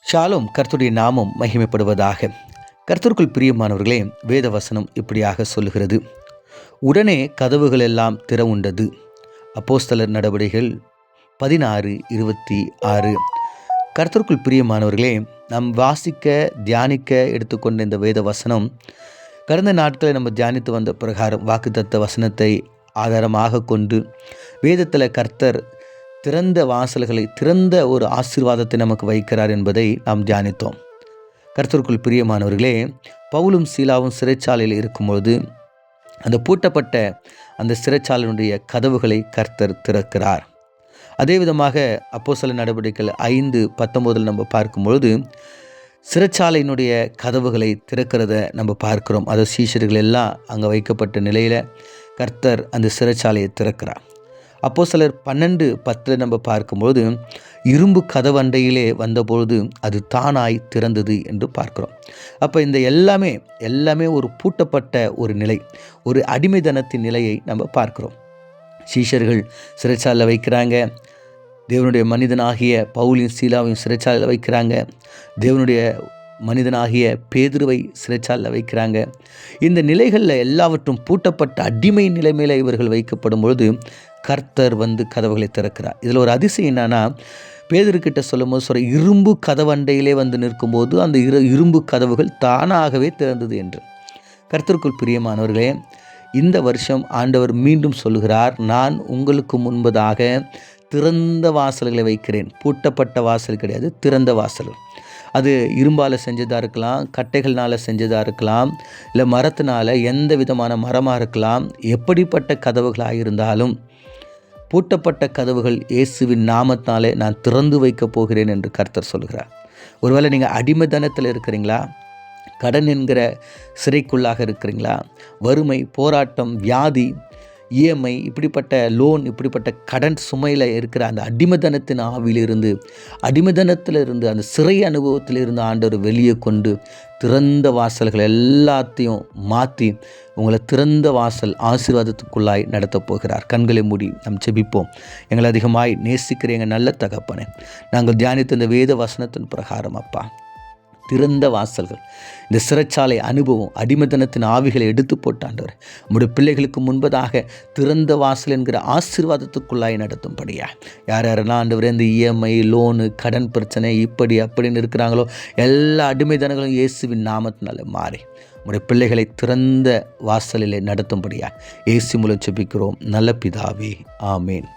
ஷாலும் கர்த்தருடைய நாமம் மகிமைப்படுவதாக. கர்த்தருக்குள் பிரியமானவர்களே, வேத வசனம் இப்படியாக சொல்லுகிறது. உடனே கதவுகள் எல்லாம் திறவுண்டது. அப்போஸ்தலர் நடவடிக்கைகள் 16:26. கர்த்தருக்குள் பிரியமானவர்களே, நாம் வாசிக்க தியானிக்க எடுத்துக்கொண்ட இந்த வேத வசனம் கடந்த நாட்களில் நம்ம தியானித்து வந்த பிரகாரம் வாக்குத்தத்த வசனத்தை ஆதாரமாக கொண்டு வேதத்தில் கர்த்தர் திறந்த வாசல்களை, திறந்த ஒரு ஆசீர்வாதத்தை நமக்கு வைக்கிறார் என்பதை நாம் தியானித்தோம். கர்த்தருக்குள் பிரியமானவர்களே, பவுலும் சீலாவும் சிறைச்சாலையில் இருக்கும்பொழுது அந்த பூட்டப்பட்ட அந்த சிறைச்சாலையினுடைய கதவுகளை கர்த்தர் திறக்கிறார். அதே விதமாக அப்போஸ்தலர் நடவடிக்கைகள் 5:19 நம்ம பார்க்கும்பொழுது சிறைச்சாலையினுடைய கதவுகளை திறக்கிறத நம்ம பார்க்கிறோம். அது சீஷர்கள் எல்லாம் அங்கே வைக்கப்பட்ட நிலையில் கர்த்தர் அந்த சிறைச்சாலையை திறக்கிறார். அப்போஸ்தலர் 12:10 நம்ம பார்க்கும்போது இரும்பு கதவண்டையிலே வந்தபொழுது அது தானாய் திறந்தது என்று பார்க்கிறோம். அப்போ இந்த எல்லாமே ஒரு பூட்டப்பட்ட ஒரு நிலை, ஒரு அடிமைத்தனத்தின் நிலையை நம்ம பார்க்கிறோம். சீஷர்கள் சிறைச்சாலையில் வைக்கிறாங்க. தேவனுடைய மனிதனாகிய பவுலின் சீலாவையும் சிறைச்சாலையில் வைக்கிறாங்க. தேவனுடைய மனிதனாகிய பேதுருவை சிறைச்சாலையில் வைக்கிறாங்க. இந்த நிலைகளில் எல்லாவற்றும் பூட்டப்பட்ட அடிமை நிலைமையில் இவர்கள் வைக்கப்படும் பொழுது கர்த்தர் வந்து கதவுகளை திறக்கிறார். இதில் ஒரு அதிசயம் என்னன்னா, பேதுருக்கிட்ட சொல்லும்போது சொல்ற இரும்பு கதவண்டையிலே வந்து நிற்கும்போது அந்த இரும்பு கதவுகள் தானாகவே திறந்தது என்று. கர்த்தருக்குள் பிரியமானவர்களே, இந்த வருஷம் ஆண்டவர் மீண்டும் சொல்லுகிறார், நான் உங்களுக்கு முன்பதாக திறந்த வாசல்களை வைக்கிறேன். பூட்டப்பட்ட வாசல் கிடையாது, திறந்த வாசல். அது இரும்பால் செஞ்சதாக இருக்கலாம், கட்டைகள்னால் செஞ்சதாக இருக்கலாம், இல்லை மரத்தினால், எந்த விதமான மரமாக இருக்கலாம். எப்படிப்பட்ட கதவுகளாக இருந்தாலும் பூட்டப்பட்ட கதவுகள் இயேசுவின் நாமத்தினாலே நான் திறந்து வைக்கப் போகிறேன் என்று கர்த்தர் சொல்கிறார். ஒருவேளை நீங்கள் அடிமைத்தனத்தில் இருக்கிறீங்களா? கடன் என்கிற சிறைக்குள்ளாக இருக்கிறீங்களா? வறுமை, போராட்டம், வியாதி, இஎம்ஐ, இப்படிப்பட்ட லோன், இப்படிப்பட்ட கடன் சுமையில் இருக்கிற அந்த அடிமைத்தனத்தின் ஆவிலிருந்து, அடிமைத்தனத்திலிருந்து, அந்த சிறை அனுபவத்திலிருந்து ஆண்டவர் வெளியே கொண்டு திறந்த வாசல்கள் எல்லாத்தையும் மாற்றி உங்களை திறந்த வாசல் ஆசீர்வாதத்துக்குள்ளாய் நடத்தப் போகிறார். கண்களை மூடி நாம் ஜெபிப்போம். எங்களை அதிகமாய் நேசிக்கிற எங்கள் நல்ல தகப்பனே, நாங்கள் தியானித்த இந்த வேத வசனத்தின் பிரகாரம் அப்பா, திறந்த வாசல்கள், இந்த சிறைச்சாலை அனுபவம், அடிமைத்தனத்தின் ஆவிகளை எடுத்து போட்டாண்டவர் நம்முடைய பிள்ளைகளுக்கு முன்பதாக திறந்த வாசல் என்கிற ஆசீர்வாதத்துக்குள்ளாய் நடத்தும்படியா. யாரெல்லாம் ஆண்டவர் இந்த இஎம்ஐ, லோனு, கடன் பிரச்சனை, இப்படி அப்படின்னு இருக்கிறாங்களோ எல்லா அடிமைத்தனங்களும் இயேசுவின் நாமத்தினால மாறி நம்முடைய பிள்ளைகளை திறந்த வாசலிலே நடத்தும்படியா இயேசு மூலம் ஜெபிக்கிறோம் நல்ல பிதாவே, ஆமேன்.